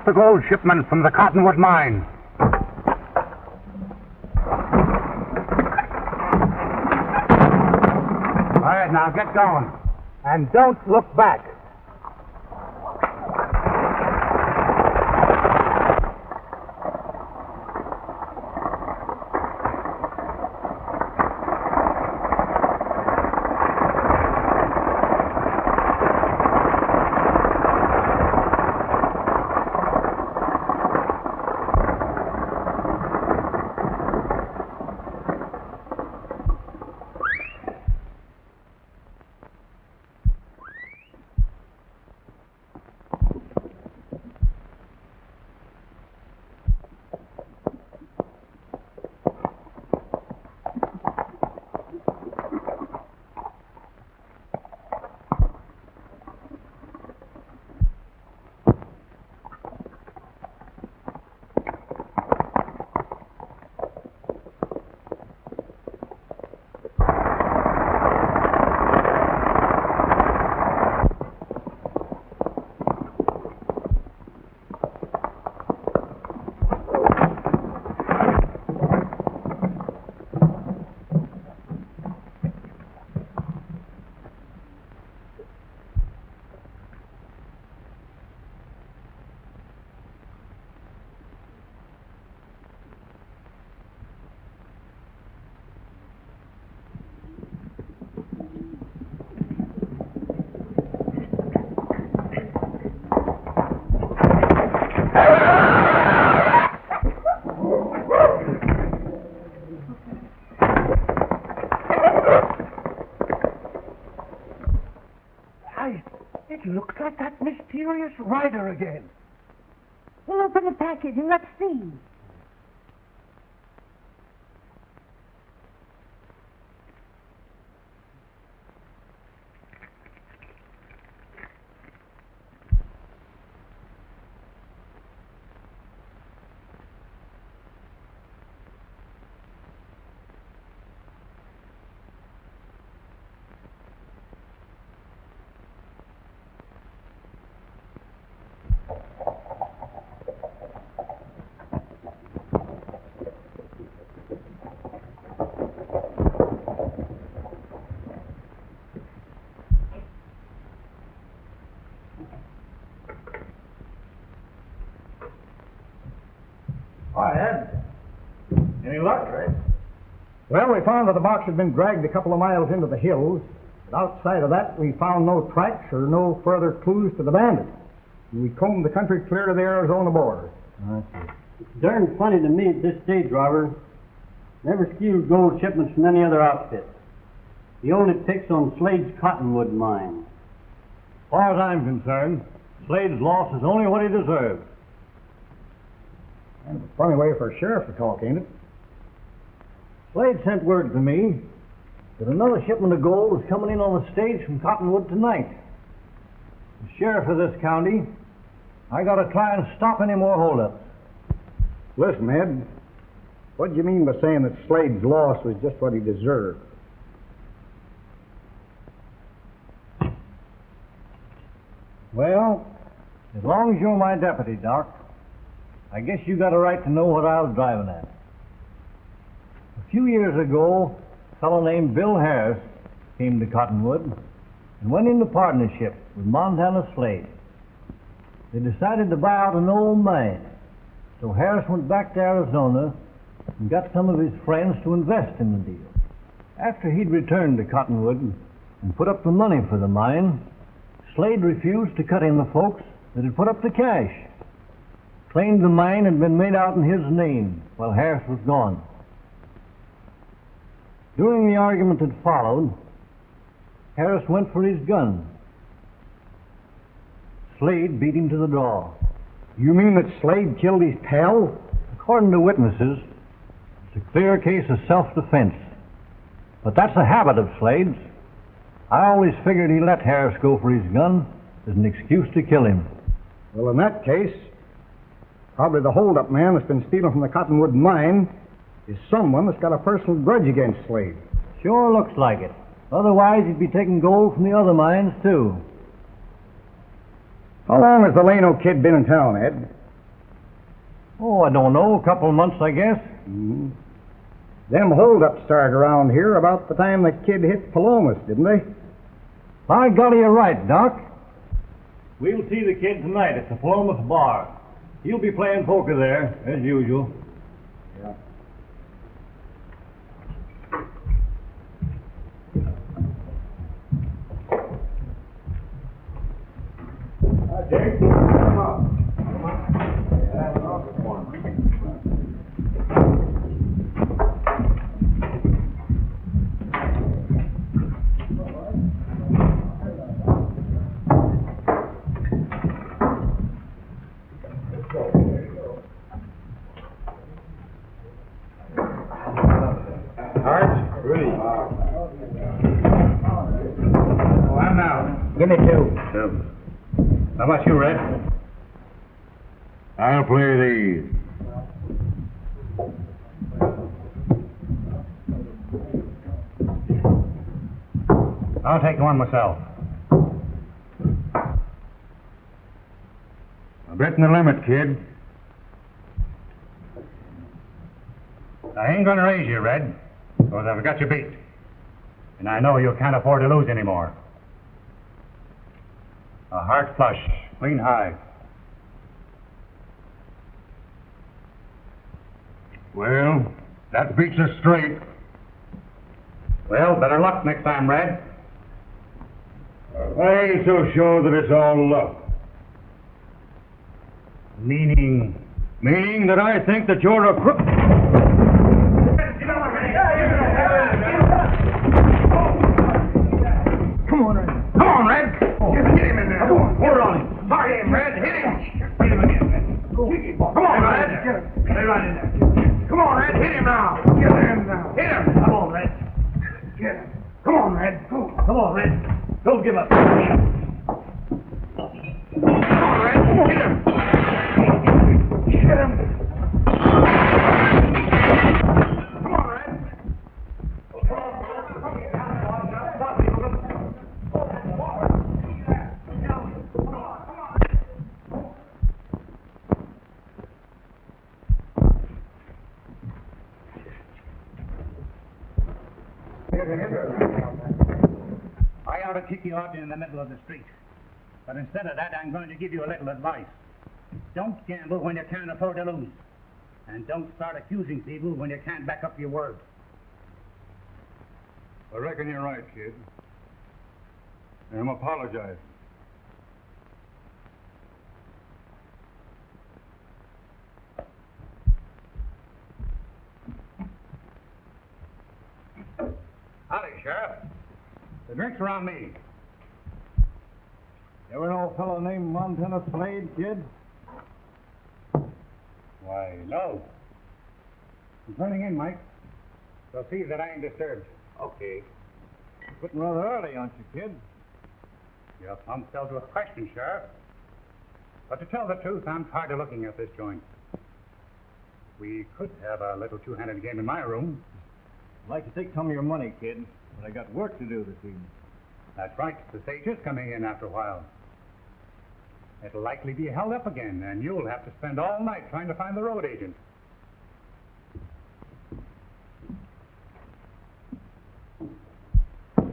the gold shipment from the Cottonwood mine. All right, now get going. And don't look back. It looks like that mysterious rider again. We'll open the package and let's see. Any luck, Red? Well, we found that the box had been dragged a couple of miles into the hills. But outside of that, we found no tracks or no further clues to the bandit. We combed the country clear to the Arizona border. I see. It's darn funny to me at this stage, Robber. Never skewed gold shipments from any other outfit. He only picks on Slade's Cottonwood mine. As far as I'm concerned, Slade's loss is only what he deserved. Kind of a funny way for a sheriff to talk, ain't it? Slade sent word to me that another shipment of gold was coming in on the stage from Cottonwood tonight. As sheriff of this county, I got to try and stop any more holdups. Listen, Ed, what do you mean by saying that Slade's loss was just what he deserved? Well, as long as you're my deputy, Doc, I guess you got a right to know what I was driving at. A few years ago, a fellow named Bill Harris came to Cottonwood and went into partnership with Montana Slade. They decided to buy out an old mine, so Harris went back to Arizona and got some of his friends to invest in the deal. After he'd returned to Cottonwood and put up the money for the mine, Slade refused to cut in the folks that had put up the cash. Claimed the mine had been made out in his name while Harris was gone. During the argument that followed, Harris went for his gun. Slade beat him to the draw. You mean that Slade killed his pal? According to witnesses, it's a clear case of self-defense. But that's a habit of Slade's. I always figured he let Harris go for his gun as an excuse to kill him. Well, in that case, probably the hold-up man that's been stealing from the Cottonwood mine is someone that's got a personal grudge against Slade. Sure looks like it. Otherwise, he'd be taking gold from the other mines, too. How long has the Llano Kid been in town, Ed? Oh, I don't know. A couple of months, I guess. Mm-hmm. Them holdups started around here about the time the kid hit Palomas, didn't they? By golly, you're right, Doc. We'll see the kid tonight at the Palomas bar. He'll be playing poker there, as usual. Yeah. Jake, come on. Give me two. How much you, Red? I'll play these. I'll take one myself. I'm betting the limit, kid. I ain't gonna raise you, Red, because I've got you beat. And I know you can't afford to lose anymore. A heart flush, clean high. Well, that beats us straight. Well, better luck next time, Red. I ain't so sure that it's all luck. Meaning Meaning that I think that you're a crook. Come on, Red. Come on, Red. Get him in there. Come on. Hold on him. Hard him, Red. Hit him. Hit him again, Red. Come on, Red. Stay right in there. Come on, Red. Hit him now. Get him now. Hit him. Come on, Red. Get him. Come on, Red. Come on, Red. Don't give up. Come on, Red. Hit him. Get him. Come on, Red. I ought to kick you out in the middle of the street. But instead of that, I'm going to give you a little advice. Don't gamble when you can't afford to lose. And don't start accusing people when you can't back up your word. I reckon you're right, kid. And I'm apologizing. Howdy, Sheriff. The drinks are on me. Ever know a fellow named Montana Slade, kid? Why, no. I'm turning in, Mike. So see that I ain't disturbed. Okay. Quitting rather early, aren't you, kid? You're pumped filled with questions, Sheriff. But to tell the truth, I'm tired of looking at this joint. We could have a little two-handed game in my room. I'd like to take some of your money, kid, but I got work to do this evening. That's right. The stage is coming in after a while. It'll likely be held up again, and you'll have to spend all night trying to find the road agent.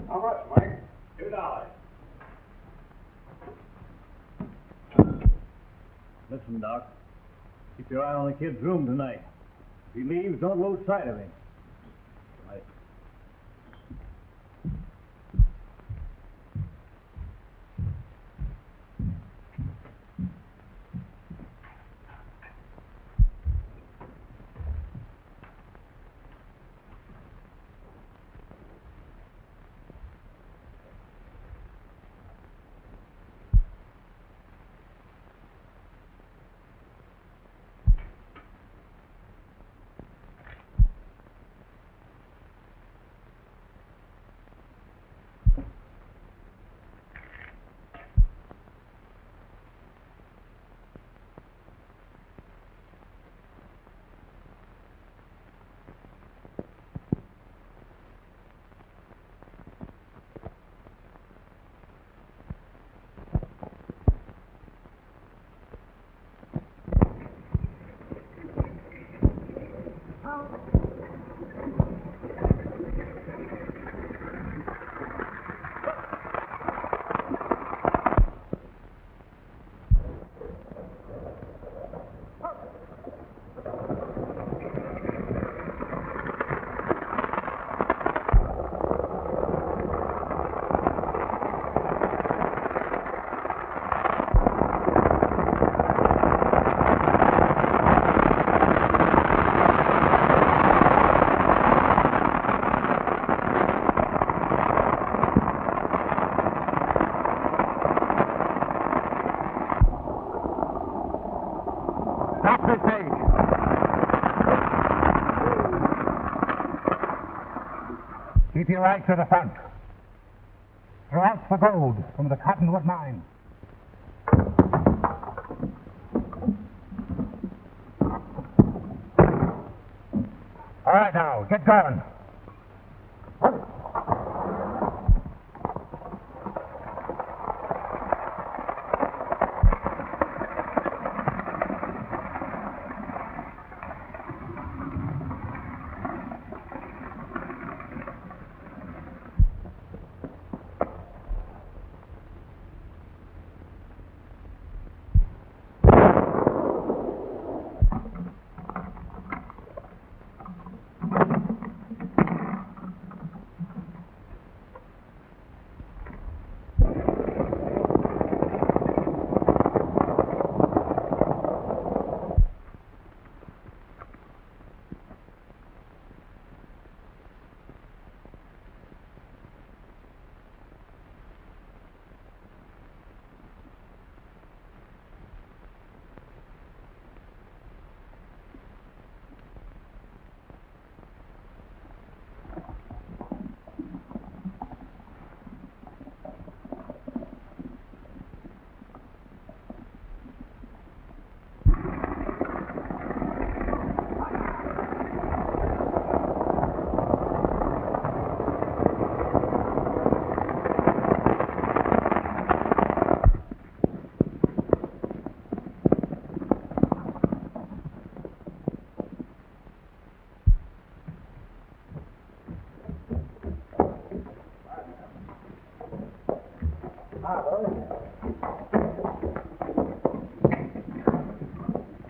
How much, Mike? $2. Listen, Doc. Keep your eye on the kid's room tonight. If he leaves, don't lose sight of him. Right. Keep your eyes to the front. Throw out the gold from the Cottonwood mine. All right, now, get going.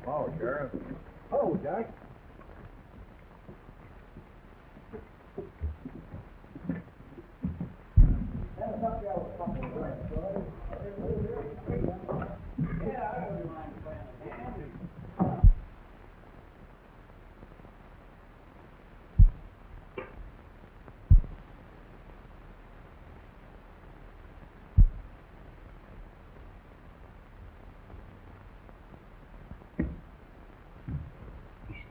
Oh, Sheriff. Oh, Jack.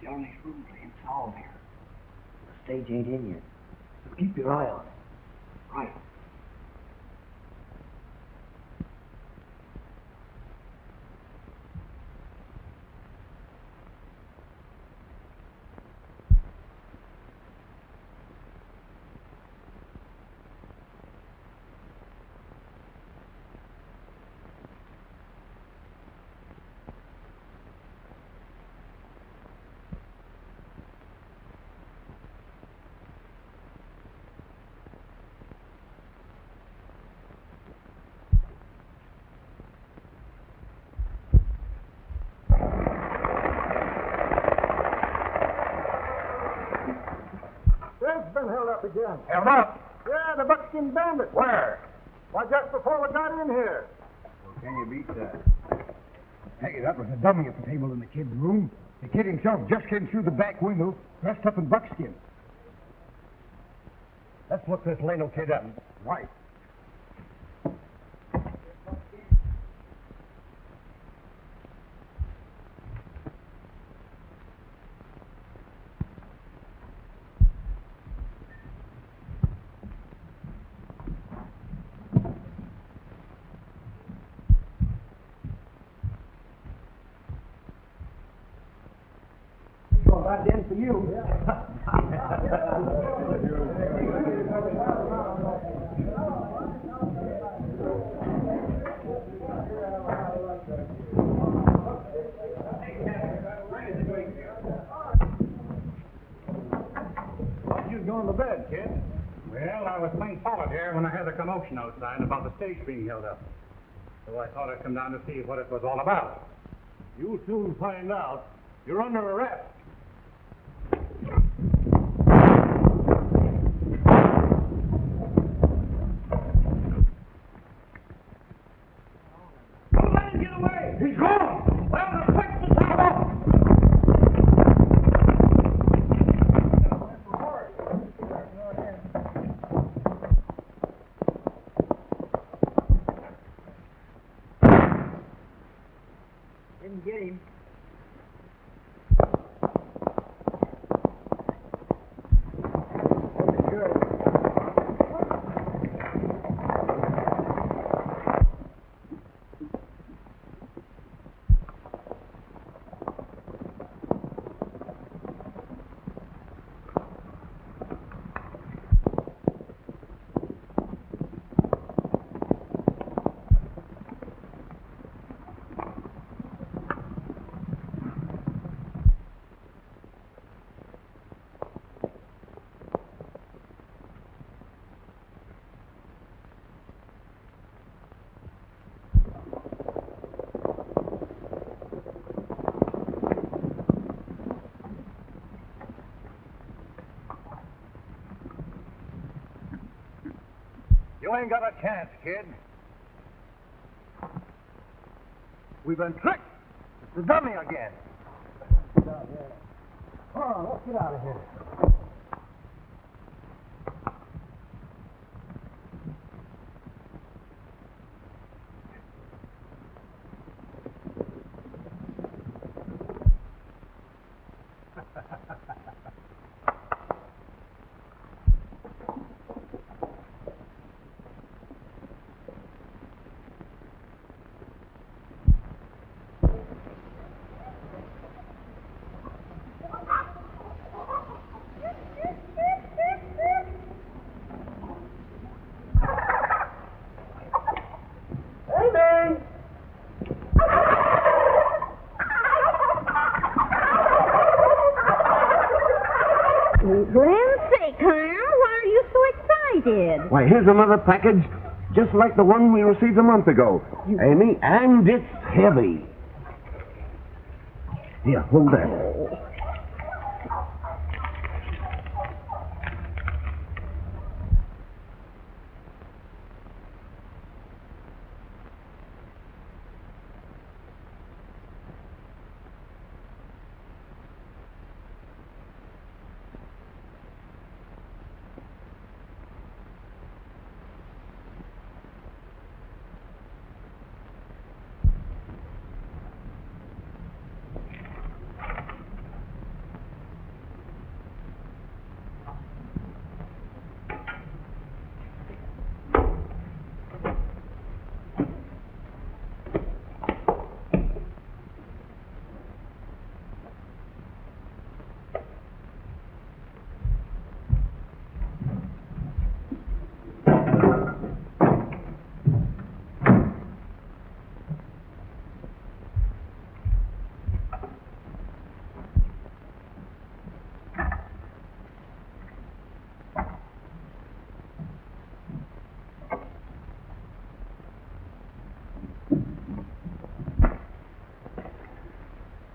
Still in his room playing solve here. The stage ain't in yet. So keep your eye on it. Right. Red's been held up again. Held up. Yeah, the buckskin bandit. Where? Why, just before we got in here. Well, can you beat that? Hey, that was a dummy at the table in the kid's room. The kid himself just came through the back window, dressed up in buckskin. Let's look this Llano Kid up. Right. That's in for you. going to bed, kid? Well, I was playing solitaire when I heard the commotion outside about the stage being held up. So I thought I'd come down to see what it was all about. You'll soon find out. You're under arrest. Don't let him get away! He's gone! Well, now fix the top up! Didn't get him. You ain't got a chance, kid. We've been tricked. It's the dummy again. Come on, let's get out of here. Land's sake, Carl, why are you so excited? Why, here's another package, just like the one we received a month ago. Amy, and it's heavy. Here, hold that.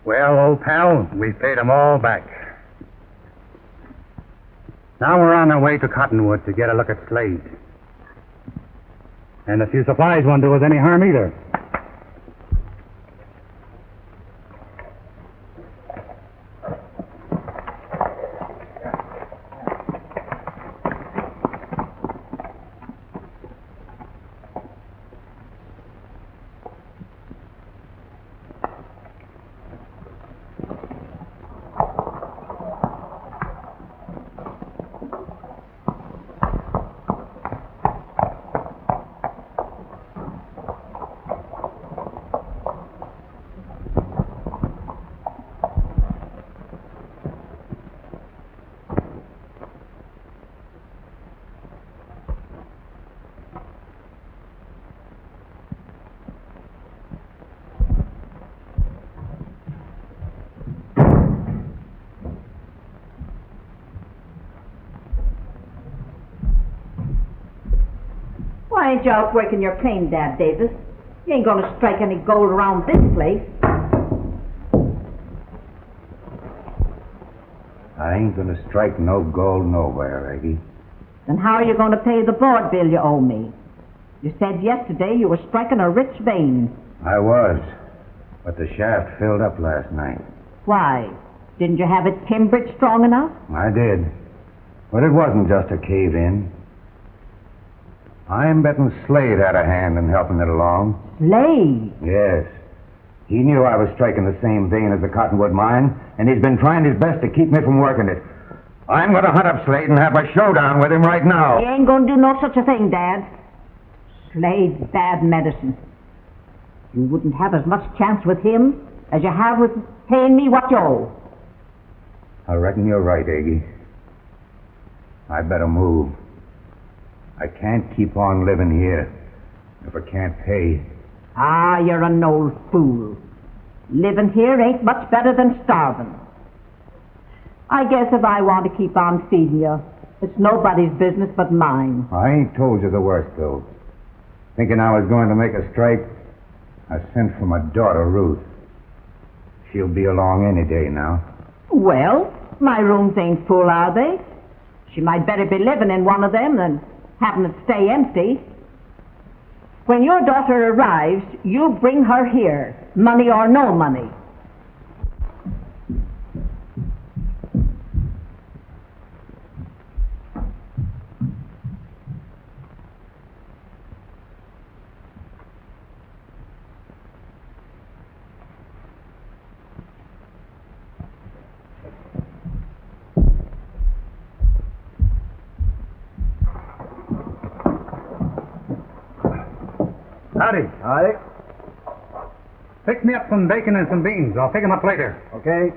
Well, old pal, we paid them all back. Now we're on our way to Cottonwood to get a look at Slade. And a few supplies won't do us any harm either. Why ain't you out working your claim, Dad Davis? You ain't gonna strike any gold around this place. I ain't gonna strike no gold nowhere, Aggie. Then how are you gonna pay the board bill you owe me? You said yesterday you were striking a rich vein. I was, but the shaft filled up last night. Why? Didn't you have it timbered strong enough? I did, but it wasn't just a cave-in. I'm betting Slade had a hand in helping it along. Slade? Yes. He knew I was striking the same vein as the Cottonwood mine, and he's been trying his best to keep me from working it. I'm going to hunt up Slade and have a showdown with him right now. You ain't gonna do no such a thing, Dad. Slade's bad medicine. You wouldn't have as much chance with him as you have with paying me what you owe. I reckon you're right, Aggie. I better move. I can't keep on living here if I can't pay. Ah, you're an old fool. Living here ain't much better than starving. I guess if I want to keep on feeding you, it's nobody's business but mine. I ain't told you the worst, though. Thinking I was going to make a strike, I sent for my daughter, Ruth. She'll be along any day now. Well, my rooms ain't full, are they? She might better be living in one of them than having it stay empty. When your daughter arrives, you bring her here, money or no money. Howdy. Howdy. Pick me up some bacon and some beans. I'll pick 'em up later. Okay.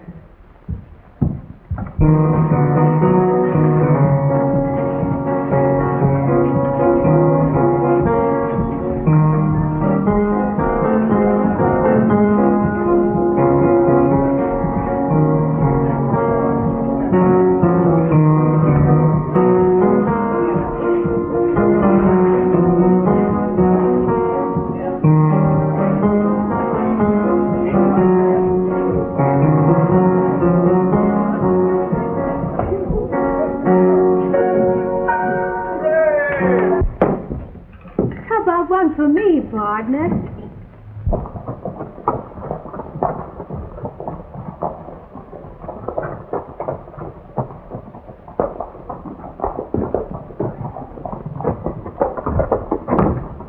Partner.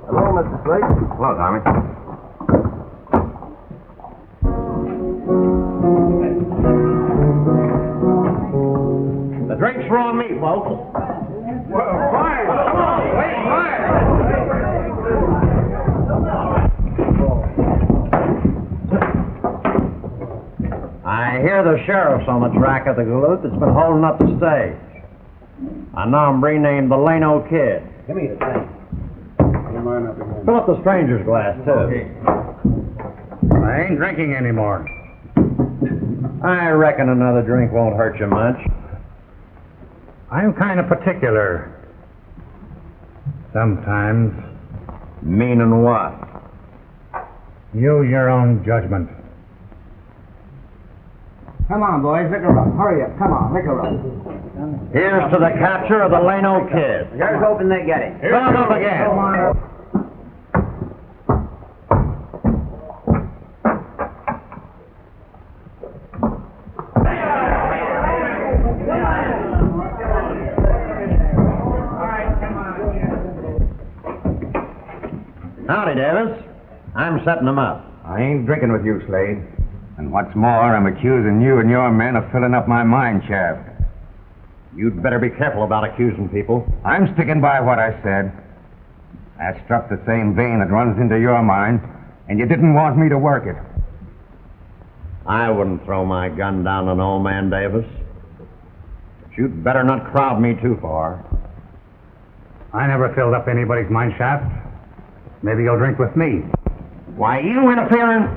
Hello, Mr. Slade. Hello, Tommy. The drinks are on me, folks. Well, fire! Come on, wait, fire! I hear the sheriff's on the track of the galoot that's been holding up the stage. A nombre named the Llano Kid. Give me the thing. Fill up the stranger's glass, too. I ain't drinking anymore. I reckon another drink won't hurt you much. I'm kind of particular. Sometimes. Meaning what? Use your own judgment. Come on, boys, liquor up. Hurry up. Come on, liquor up. Here's to the capture of the Llano Kid. Here's hoping they get it. Fill it up again. Come on up. Howdy, Davis. I'm setting them up. I ain't drinking with you, Slade. And what's more, I'm accusing you and your men of filling up my mine shaft. You'd better be careful about accusing people. I'm sticking by what I said. I struck the same vein that runs into your mine, and you didn't want me to work it. I wouldn't throw my gun down on old man Davis. But you'd better not crowd me too far. I never filled up anybody's mine shaft. Maybe you'll drink with me. Why, you interfering?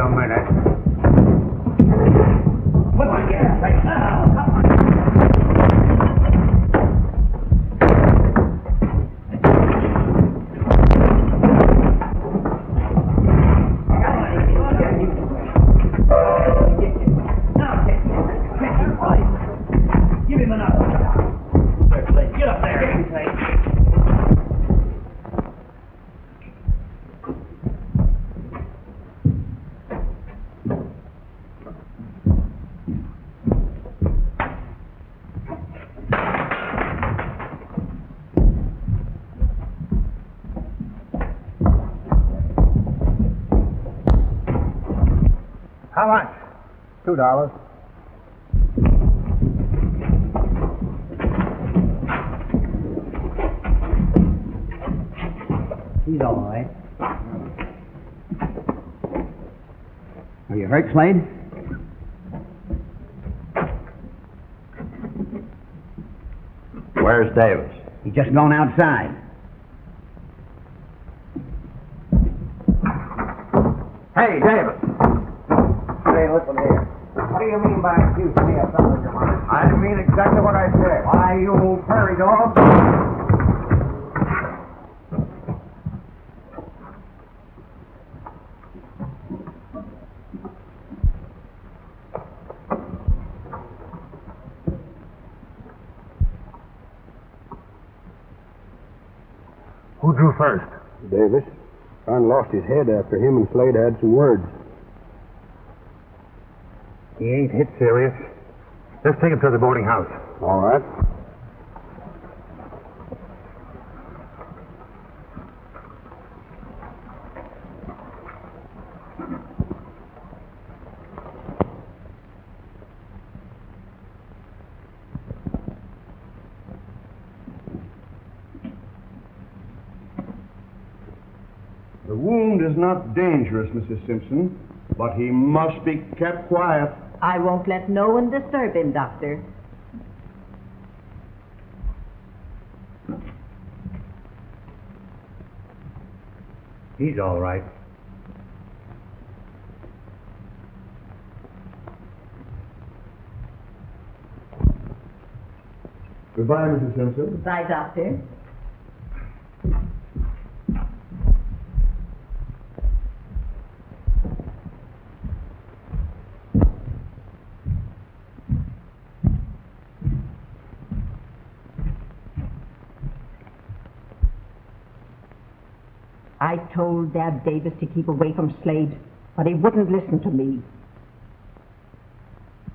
a minute. Come on, get up, Slade. Come on. Give him another. There, Slade. Get up there. Get him, Slade. How much? $2. He's all right. Are you hurt, Slade? Where's Davis? He's just gone outside. Hey, Davis. Hey, listen here. What do you mean by accusing me of something your mother? I mean exactly what I said. Why, you old prairie dog. Who drew first? Davis. Kind of lost his head after him and Slade had some words. He ain't hit serious. Let's take him to the boarding house. All right. The wound is not dangerous, Mrs. Simpson, but he must be kept quiet. I won't let no one disturb him, Doctor. He's all right. Goodbye, Mrs. Simpson. Bye, Doctor. I told Dad Davis to keep away from Slade, but he wouldn't listen to me.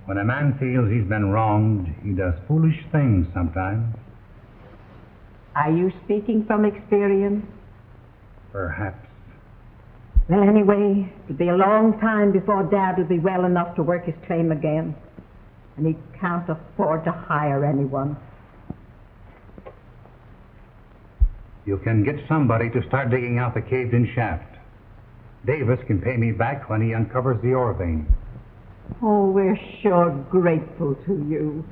When a man feels he's been wronged, he does foolish things sometimes. Are you speaking from experience? Perhaps. Well, anyway, it'll be a long time before Dad will be well enough to work his claim again, and he can't afford to hire anyone. You can get somebody to start digging out the caved-in shaft. Davis can pay me back when he uncovers the ore vein. Oh, we're sure grateful to you.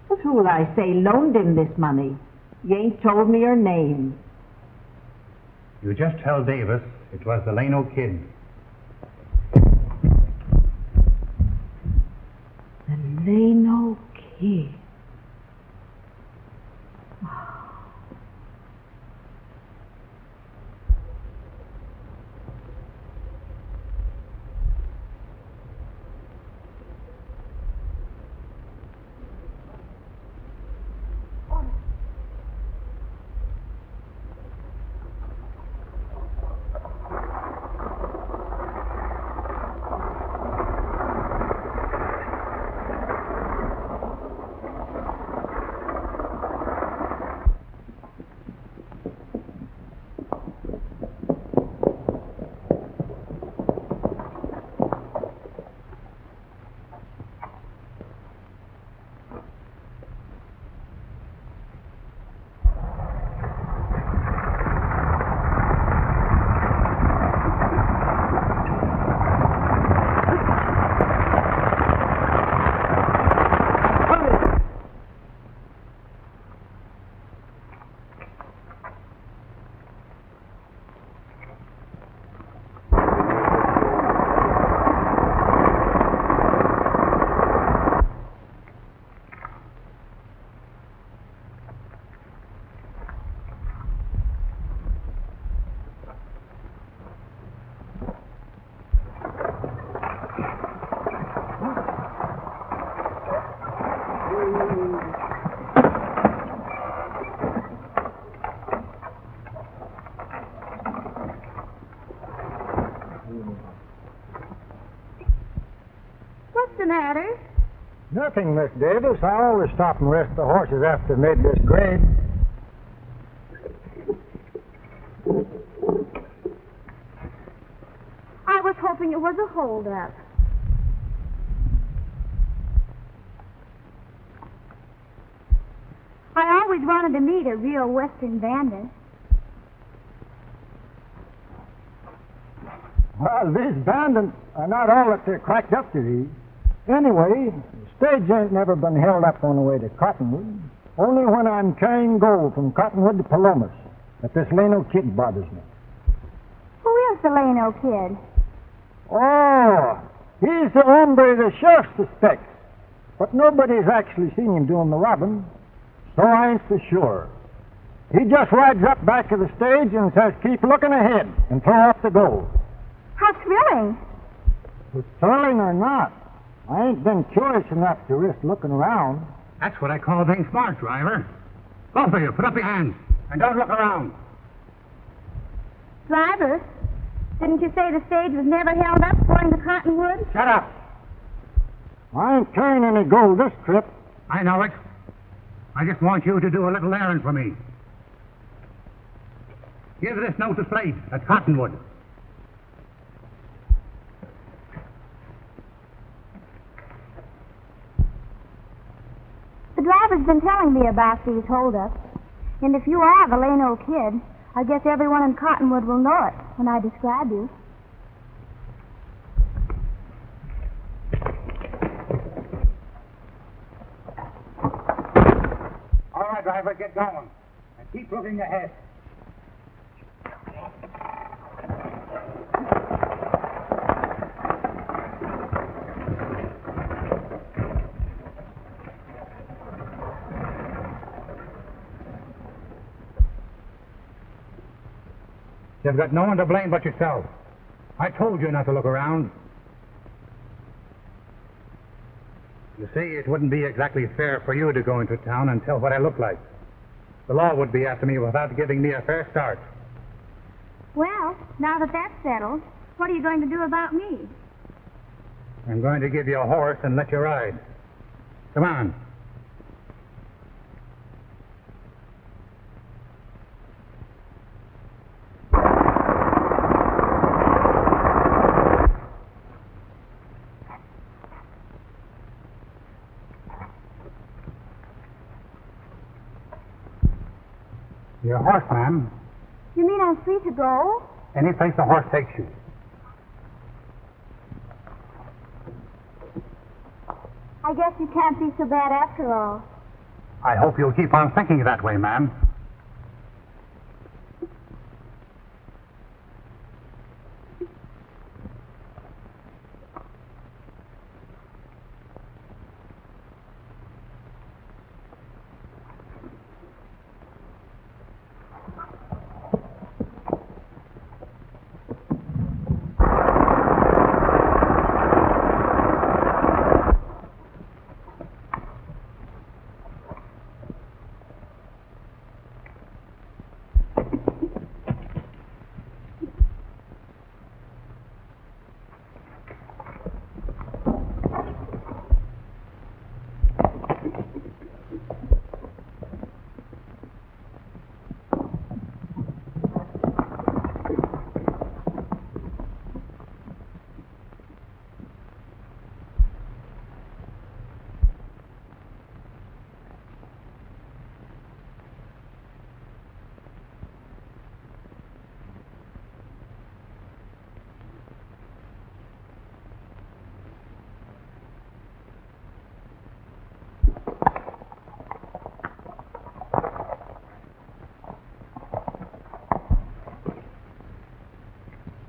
But who will I say loaned him this money? You ain't told me your name. You just tell Davis it was the Llano Kid. The Llano Kid. What's the matter? Nothing, Miss Davis. I always stop and rest the horses after they made this grade. I was hoping it was a hold-up. I always wanted to meet a real Western bandit. Well, these bandits are not all that they're cracked up to be. Anyway, the stage ain't never been held up on the way to Cottonwood. Only when I'm carrying gold from Cottonwood to Palomas that this Llano Kid bothers me. Who is the Llano Kid? Oh, he's the hombre the sheriff suspects. But nobody's actually seen him doing the robbing, so I ain't so sure. He just rides up back of the stage and says, keep looking ahead and throw off the gold. How thrilling. It's thrilling or not, I ain't been curious enough to risk looking around. That's what I call being smart, driver. Both of you, put up your hands and don't look around. Driver, didn't you say the stage was never held up going to Cottonwood? Shut up. I ain't carrying any gold this trip. I know it. I just want you to do a little errand for me. Give this note to Slade at Cottonwood. The driver's been telling me about these holdups. And if you are the Llano Kid, I guess everyone in Cottonwood will know it when I describe you. All right, driver, get going. And keep looking ahead. You've got no one to blame but yourself. I told you not to look around. You see, it wouldn't be exactly fair for you to go into town and tell what I look like. The law would be after me without giving me a fair start. Well, now that that's settled, what are you going to do about me? I'm going to give you a horse and let you ride. Come on. You're a horse, ma'am. You mean I'm free to go? Any place the horse takes you. I guess you can't be so bad after all. I hope you'll keep on thinking that way, ma'am.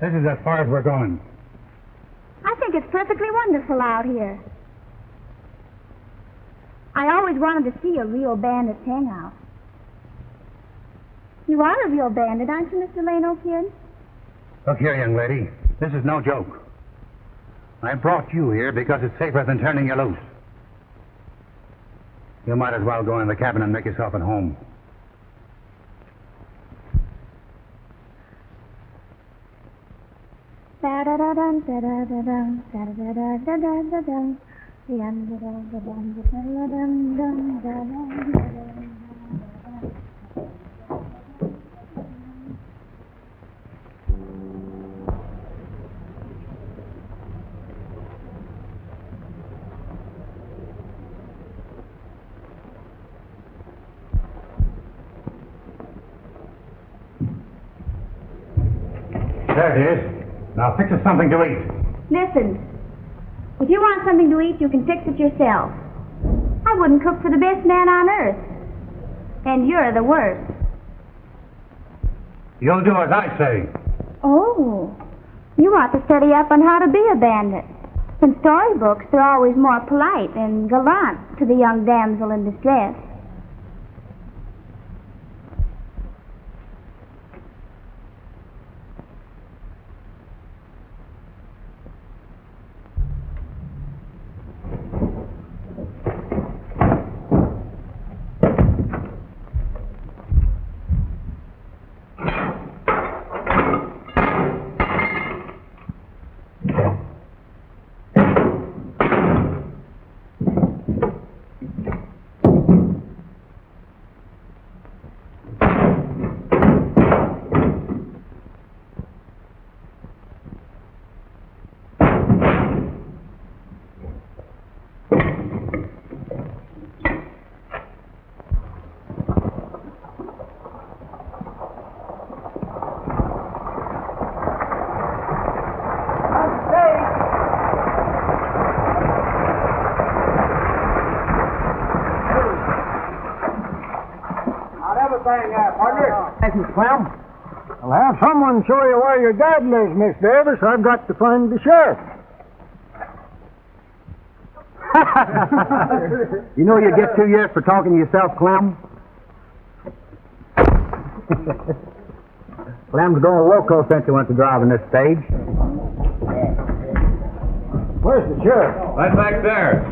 This is as far as we're going. I think it's perfectly wonderful out here. I always wanted to see a real bandit's hangout. You are a real bandit, aren't you, Mr. Llano Kid? Look here, young lady. This is no joke. I brought you here because it's safer than turning you loose. You might as well go in the cabin and make yourself at home. Da-da-da-dum, da-da-da-dum, da-da-da-da-da-da-dum. Dum-da-dum-da-dum, da-da-da-dum, da-da-da-dum. There it is. Now fix us something to eat. Listen, if you want something to eat, you can fix it yourself. I wouldn't cook for the best man on earth. And you're the worst. You'll do as I say. Oh, you ought to study up on how to be a bandit. In storybooks, they're always more polite and gallant to the young damsel in distress. Clem? I'll have someone show you where your dad lives, Miss Davis. I've got to find the sheriff. You know you get 2 years for talking to yourself, Clem? Clem's going loco since he went to driving this stage. Where's the sheriff? Right back there.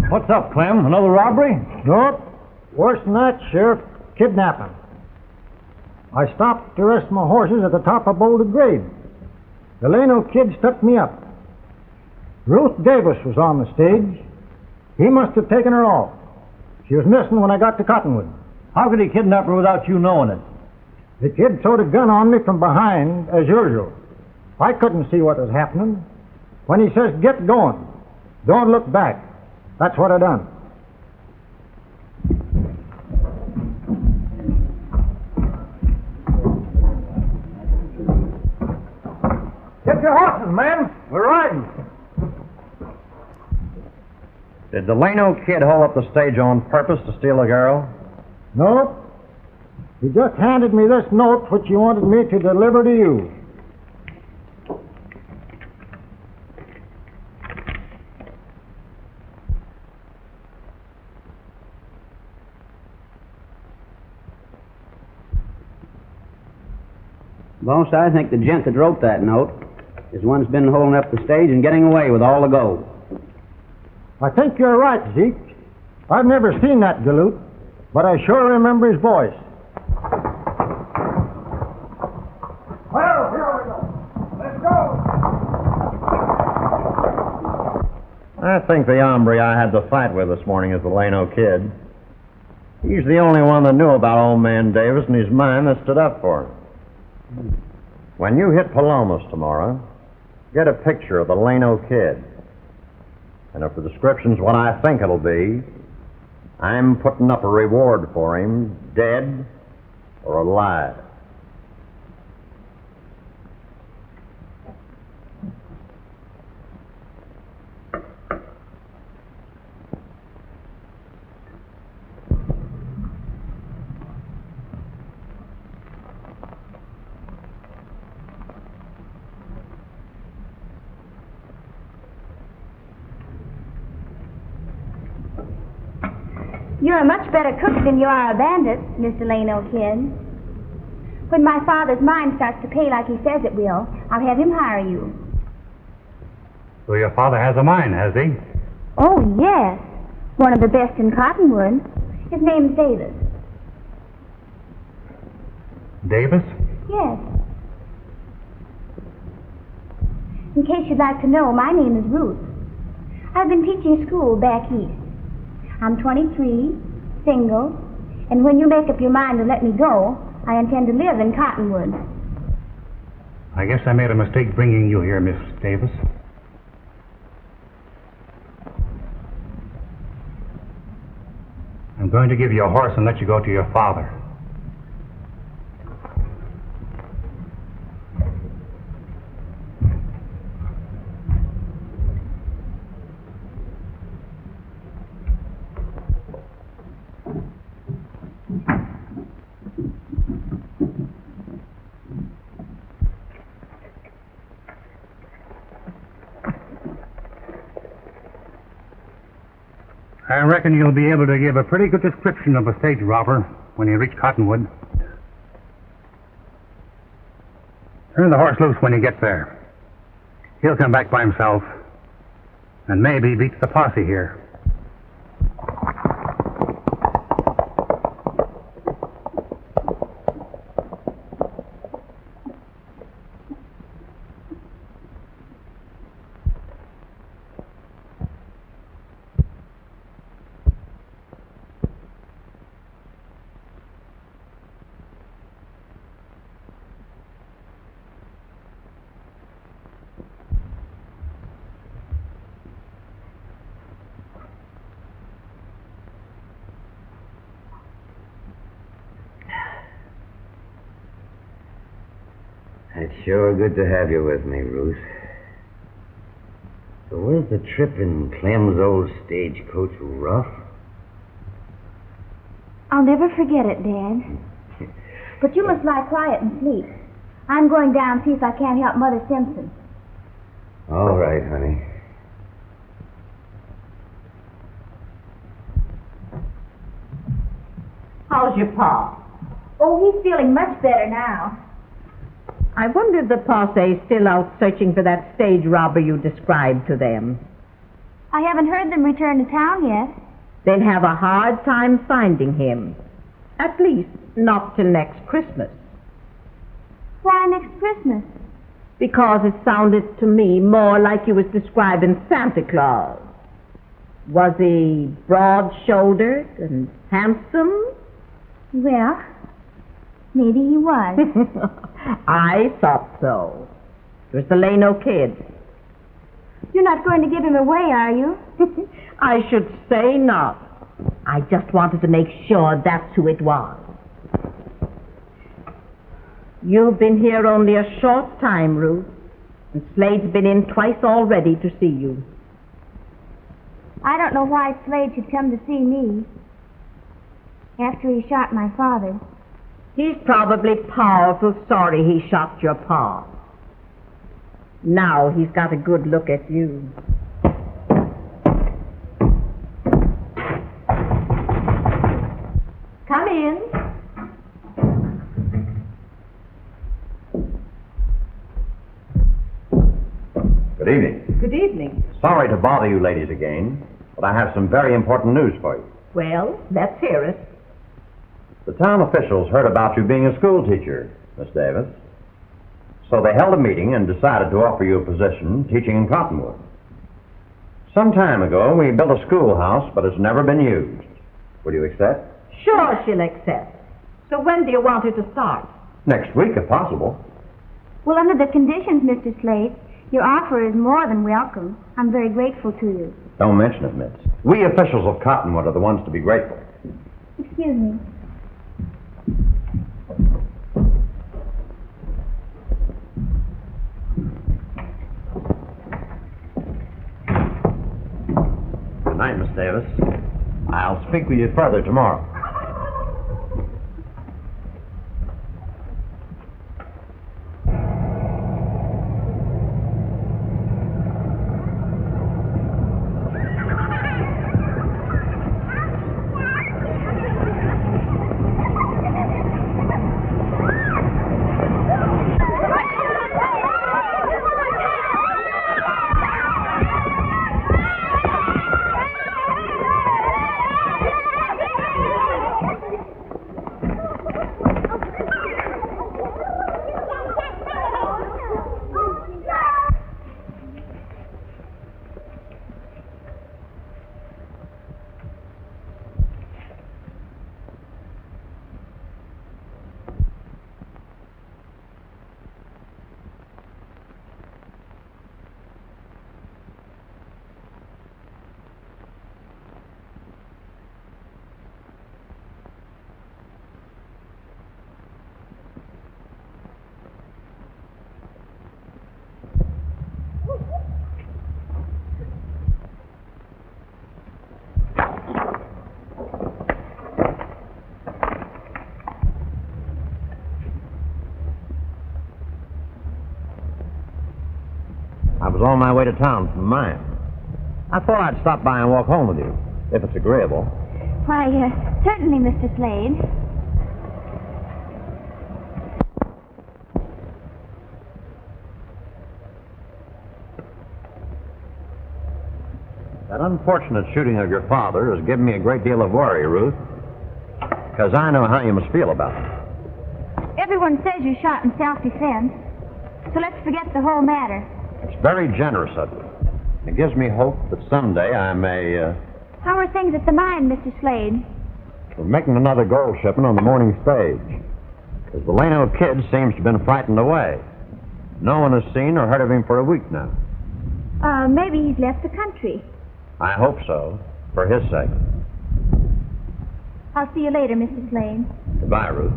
What's up, Clem? Another robbery? Nope. Worse than that, Sheriff. Kidnapping. I stopped to rest my horses at the top of Boulder Grade. The Llano Kid stuck me up. Ruth Davis was on the stage. He must have taken her off. She was missing when I got to Cottonwood. How could he kidnap her without you knowing it? The kid throwed a gun on me from behind, as usual. I couldn't see what was happening. When he says, "Get going, don't look back," that's what I done. Get your horses, man. We're riding. Did the Llano Kid hold up the stage on purpose to steal a girl? Nope. He just handed me this note which he wanted me to deliver to you. Boss, I think the gent that wrote that note is one that's been holding up the stage and getting away with all the gold. I think you're right, Zeke. I've never seen that galoot, but I sure remember his voice. Well, here we go. Let's go. I think the hombre I had the fight with this morning is the Llano Kid. He's the only one that knew about old man Davis and his mind that stood up for him. When you hit Palomas tomorrow, get a picture of the Llano Kid. And if the description's what I think it'll be, I'm putting up a reward for him, dead or alive. You're a much better cook than you are a bandit, Mr. Llano Kid. When my father's mine starts to pay like he says it will, I'll have him hire you. So your father has a mine, has he? Oh, yes. One of the best in Cottonwood. His name's Davis. Davis? Yes. In case you'd like to know, my name is Ruth. I've been teaching school back east. I'm 23, single, and when you make up your mind to let me go, I intend to live in Cottonwood. I guess I made a mistake bringing you here, Miss Davis. I'm going to give you a horse and let you go to your father. I reckon you'll be able to give a pretty good description of a stage robber when you reach Cottonwood. Turn the horse loose when you get there. He'll come back by himself and maybe beat the posse here. It's sure good to have you with me, Ruth. So where's the trip in Clem's old stagecoach rough? I'll never forget it, Dad. But you must lie quiet and sleep. I'm going down to see if I can't help Mother Simpson. All right, honey. How's your pa? Oh, he's feeling much better now. I wonder if the posse's still out searching for that stage robber you described to them. I haven't heard them return to town yet. They'll have a hard time finding him. At least, not till next Christmas. Why next Christmas? Because it sounded to me more like you was describing Santa Claus. Was he broad-shouldered and handsome? Well, maybe he was. I thought so. It was the Llano Kid. You're not going to give him away, are you? I should say not. I just wanted to make sure that's who it was. You've been here only a short time, Ruth, and Slade's been in twice already to see you. I don't know why Slade should come to see me after he shot my father. He's probably powerful sorry he shot your pa. Now he's got a good look at you. Come in. Good evening. Good evening. Sorry to bother you ladies again, but I have some very important news for you. Well, let's hear it. The town officials heard about you being a school teacher, Miss Davis. So they held a meeting and decided to offer you a position teaching in Cottonwood. Some time ago, we built a schoolhouse, but it's never been used. Will you accept? Sure she'll accept. So when do you want her to start? Next week, if possible. Well, under the conditions, Mr. Slade, your offer is more than welcome. I'm very grateful to you. Don't mention it, Miss. We officials of Cottonwood are the ones to be grateful. Excuse me. Good night, Miss Davis. I'll speak with you further tomorrow. I was on my way to town from mine. I thought I'd stop by and walk home with you, if it's agreeable. Why, certainly, Mr. Slade. That unfortunate shooting of your father has given me a great deal of worry, Ruth, because I know how you must feel about it. Everyone says you shot in self-defense, so let's forget the whole matter. It's very generous of you. It gives me hope that someday I may, How are things at the mine, Mr. Slade? We're making another gold shipment on the morning stage. Because the Llano Kid seems to have been frightened away. No one has seen or heard of him for a week now. Maybe he's left the country. I hope so, for his sake. I'll see you later, Mr. Slade. Goodbye, Ruth.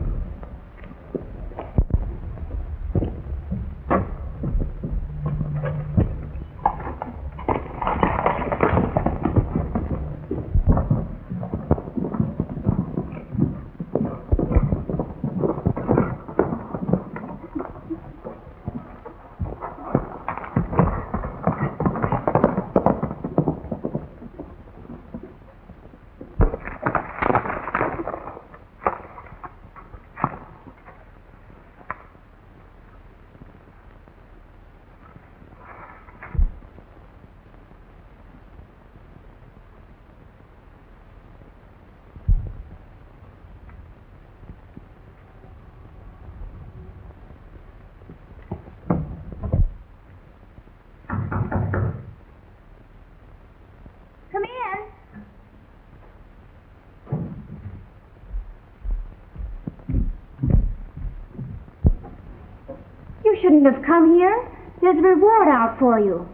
You shouldn't have come here. There's a reward out for you.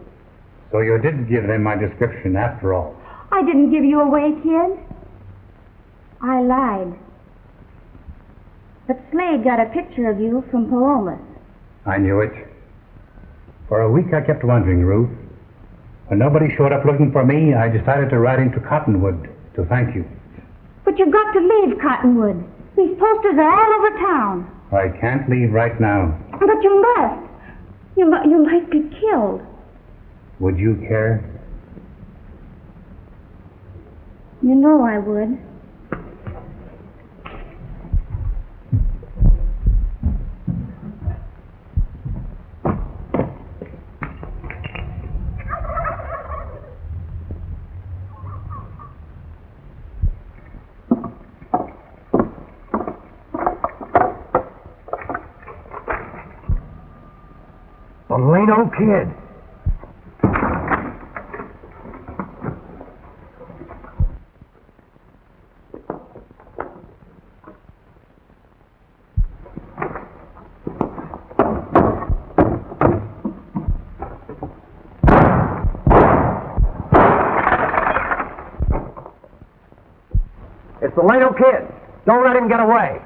So you did give them my description after all. I didn't give you away, kid. I lied. But Slade got a picture of you from Palomas. I knew it. For a week I kept wondering, Ruth. When nobody showed up looking for me, I decided to ride into Cottonwood to thank you. But you've got to leave Cottonwood. These posters are all over town. I can't leave right now. But you must. You might be killed. Would you care? You know I would. The Llano Kid. It's the Llano Kid. Don't let him get away.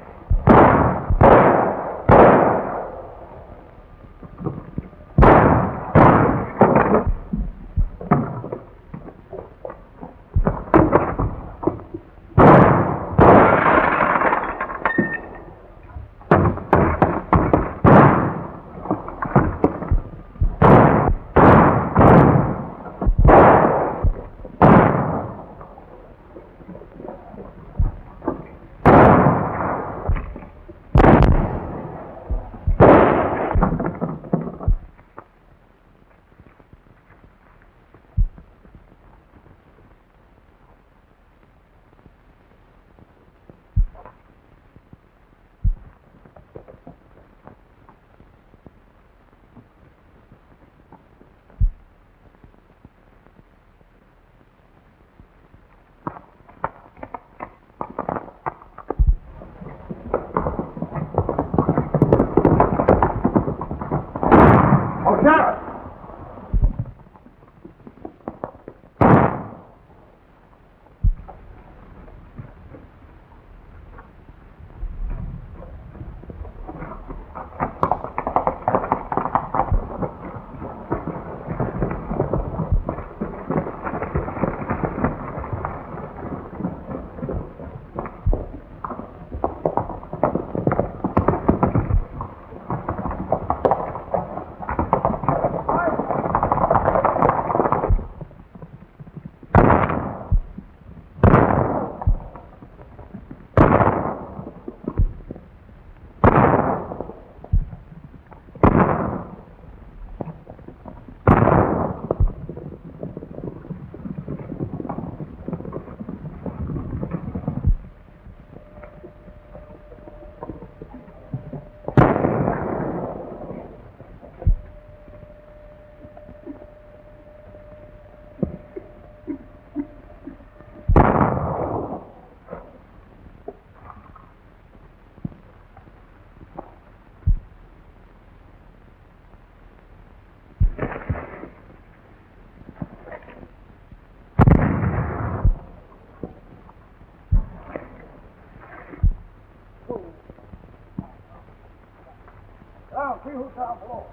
see who's down below.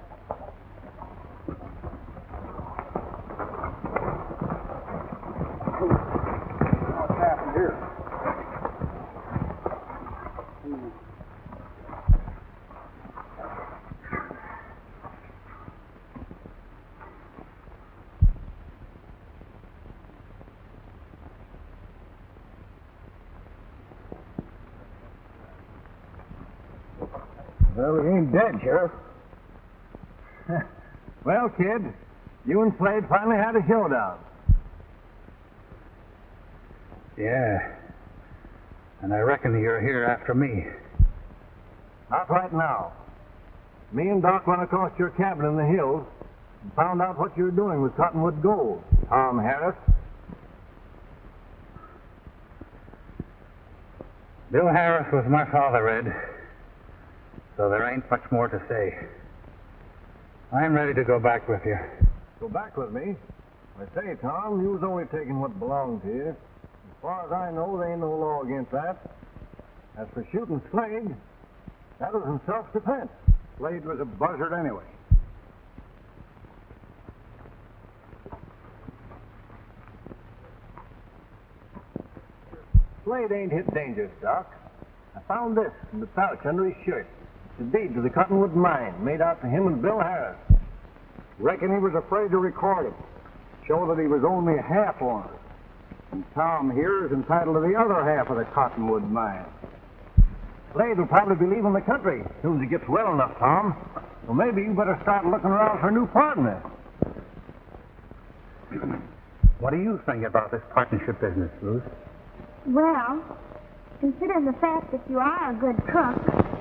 What's happened here? Well, he ain't dead, Sheriff. Well, kid, you and Slade finally had a showdown. Yeah. And I reckon you're here after me. Not right now. Me and Doc went across your cabin in the hills and found out what you were doing with Cottonwood gold, Tom Harris. Bill Harris was my father, Red. So there ain't much more to say. I'm ready to go back with you. Go back with me? I say, Tom, you was only taking what belonged to you. As far as I know, there ain't no law against that. As for shooting Slade, that was in self-defense. Slade was a buzzard anyway. Slade ain't hit dangerous, Doc. I found this in the pouch under his shirt. It's a deed to the Cottonwood mine made out to him and Bill Harris. Reckon he was afraid to record it. Show that he was only half owner. And Tom here is entitled to the other half of the Cottonwood mine. Slade will probably be leaving the country as soon as he gets well enough, Tom. So maybe you better start looking around for a new partner. What do you think about this partnership business, Ruth? Well, consider the fact that you are a good cook